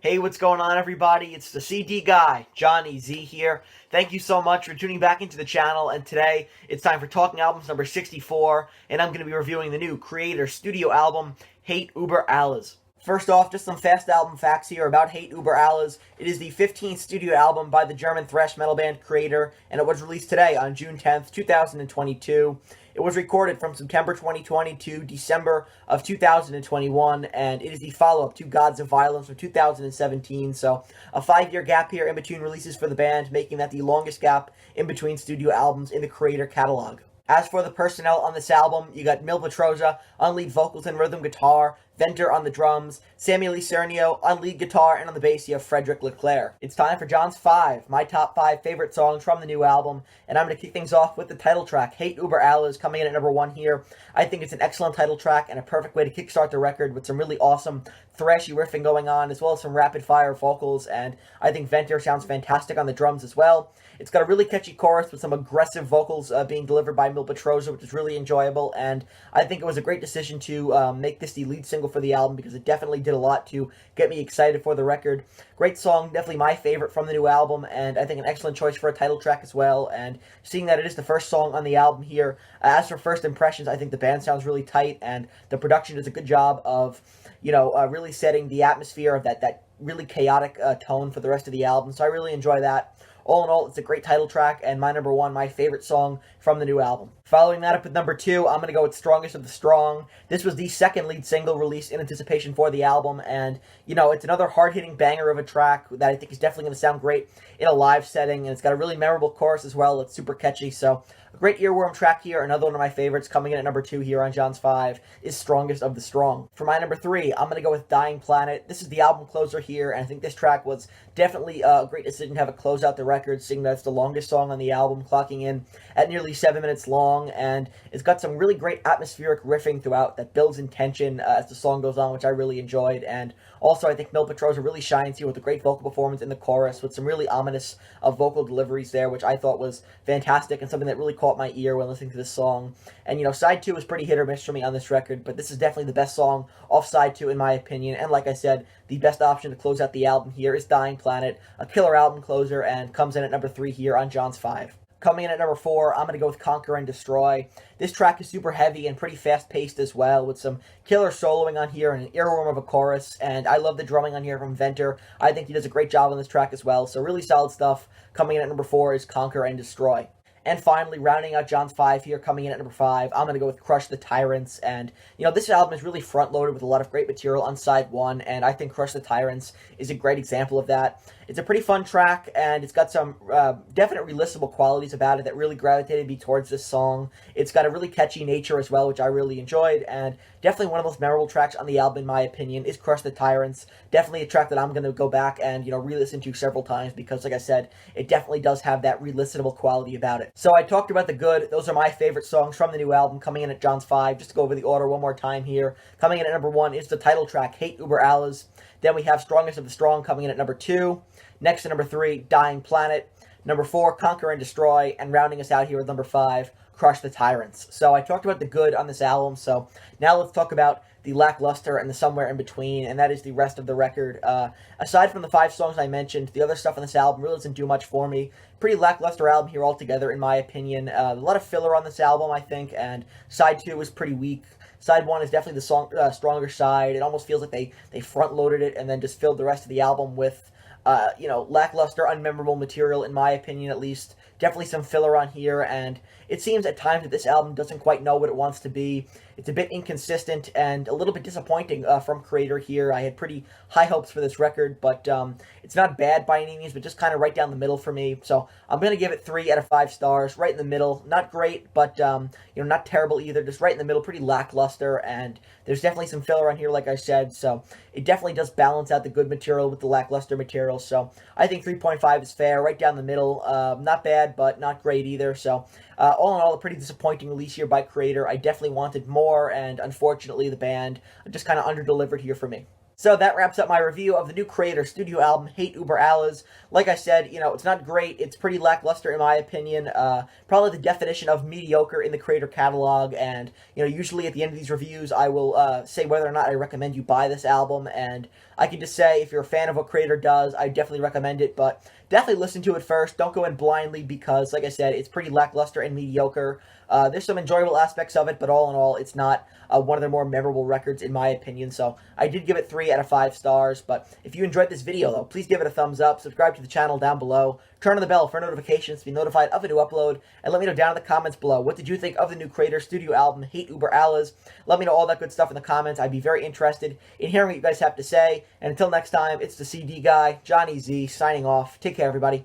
Hey, what's going on, everybody? It's the CD guy, Johnny Z here. Thank you so much for tuning back into the channel, and today it's time for Talking Albums number 64, and I'm going to be reviewing the new Kreator studio album, Über Alles. First off, just some fast album facts here about Über Alles. It is the 15th studio album by the German thrash metal band Kreator, and it was released today on June 10th, 2022. It was recorded from September 2020 to December of 2021, and it is the follow-up to Gods of Violence from 2017, so a 5-year gap here in between releases for the band, making that the longest gap in between studio albums in the Kreator catalog. As for the personnel on this album, you got Mil Petroza on lead vocals and rhythm guitar, Venter on the drums, Samuel Cernio on lead guitar, and on the bass you have Frederick Leclerc. It's time for John's 5, my top 5 favorite songs from the new album, and I'm going to kick things off with the title track, Über Alles, coming in at number 1 here. I think it's an excellent title track and a perfect way to kickstart the record with some really awesome thrashy riffing going on, as well as some rapid-fire vocals, and I think Venter sounds fantastic on the drums as well. It's got a really catchy chorus with some aggressive vocals being delivered by Mil Petroza, which is really enjoyable, and I think it was a great decision to make this the lead single for the album because it definitely did a lot to get me excited for the record. Great song, definitely my favorite from the new album, and I think an excellent choice for a title track as well, and seeing that it is the first song on the album here, as for first impressions, I think the band sounds really tight, and the production does a good job of, really setting the atmosphere of that really chaotic tone for the rest of the album, so I really enjoy that. All in all, it's a great title track, and my number 1, my favorite song from the new album. Following that up with number 2, I'm going to go with Strongest of the Strong. This was the second lead single released in anticipation for the album, and, it's another hard-hitting banger of a track that I think is definitely going to sound great in a live setting, and it's got a really memorable chorus as well. It's super catchy, so a great earworm track here. Another one of my favorites coming in at number 2 here on John's 5 is Strongest of the Strong. For my number 3, I'm going to go with Dying Planet. This is the album closer here, and I think this track was definitely a great decision to have it close out the record, seeing that it's the longest song on the album, clocking in at nearly 7 minutes long, and it's got some really great atmospheric riffing throughout that builds in tension as the song goes on, which I really enjoyed, and also I think Mil Petroza really shines here with a great vocal performance in the chorus with some really ominous vocal deliveries there, which I thought was fantastic and something that really caught my ear when listening to this song. And, side 2 is pretty hit or miss for me on this record, but this is definitely the best song off side 2 in my opinion, and like I said, the best option to close out the album here is Dying Planet, a killer album closer, and comes in at number 3 here on John's 5. Coming in at number 4, I'm going to go with Conquer and Destroy. This track is super heavy and pretty fast-paced as well, with some killer soloing on here and an earworm of a chorus, and I love the drumming on here from Venter. I think he does a great job on this track as well, so really solid stuff. Coming in at number 4 is Conquer and Destroy. And finally, rounding out John's 5 here, coming in at number 5, I'm going to go with Crush the Tyrants. And, this album is really front-loaded with a lot of great material on side 1, and I think Crush the Tyrants is a great example of that. It's a pretty fun track, and it's got some definite re-listenable qualities about it that really gravitated me towards this song. It's got a really catchy nature as well, which I really enjoyed, and definitely one of the most memorable tracks on the album, in my opinion, is Crush the Tyrants. Definitely a track that I'm going to go back and, re-listen to several times because, like I said, it definitely does have that re-listenable quality about it. So I talked about the good. Those are my favorite songs from the new album coming in at John's 5. Just to go over the order one more time here. Coming in at number 1 is the title track, Über Alles. Then we have Strongest of the Strong coming in at number 2. Next to number 3, Dying Planet. Number 4, Conquer and Destroy. And rounding us out here with number 5, Crush the Tyrants. So I talked about the good on this album, so now let's talk about the lackluster and the somewhere in between, and that is the rest of the record. Aside from the 5 songs I mentioned, the other stuff on this album really doesn't do much for me. Pretty lackluster album here altogether, in my opinion. A lot of filler on this album, I think, and side 2 was pretty weak. Side 1 is definitely the stronger side. It almost feels like they front-loaded it and then just filled the rest of the album with lackluster, unmemorable material, in my opinion at least. Definitely some filler on here, and it seems at times that this album doesn't quite know what it wants to be. It's a bit inconsistent and a little bit disappointing from Kreator here. I had pretty high hopes for this record, but it's not bad by any means, but just kind of right down the middle for me. So I'm going to give it 3 out of 5 stars, right in the middle. Not great, but not terrible either. Just right in the middle, pretty lackluster, and there's definitely some filler on here, like I said. So it definitely does balance out the good material with the lackluster material. So I think 3.5 is fair, right down the middle. Not bad, but not great either. So all in all, a pretty disappointing release here by Kreator. I definitely wanted more, and unfortunately the band just kind of under-delivered here for me. So that wraps up my review of the new Kreator studio album, Über Alles. Like I said, it's not great. It's pretty lackluster in my opinion. Probably the definition of mediocre in the Kreator catalog. And, usually at the end of these reviews, I will say whether or not I recommend you buy this album. And I can just say, if you're a fan of what Kreator does, I definitely recommend it. But definitely listen to it first. Don't go in blindly because, like I said, it's pretty lackluster and mediocre. There's some enjoyable aspects of it, but all in all, it's not one of their more memorable records in my opinion. So I did give it 3 out of 5 stars. But if you enjoyed this video, though, please give it a thumbs up. Subscribe to the channel down below. Turn on the bell for notifications to be notified of a new upload. And let me know down in the comments below, what did you think of the new Kreator studio album, Über Alles? Let me know all that good stuff in the comments. I'd be very interested in hearing what you guys have to say. And until next time, it's the CD guy, Johnny Z, signing off. Take care, everybody.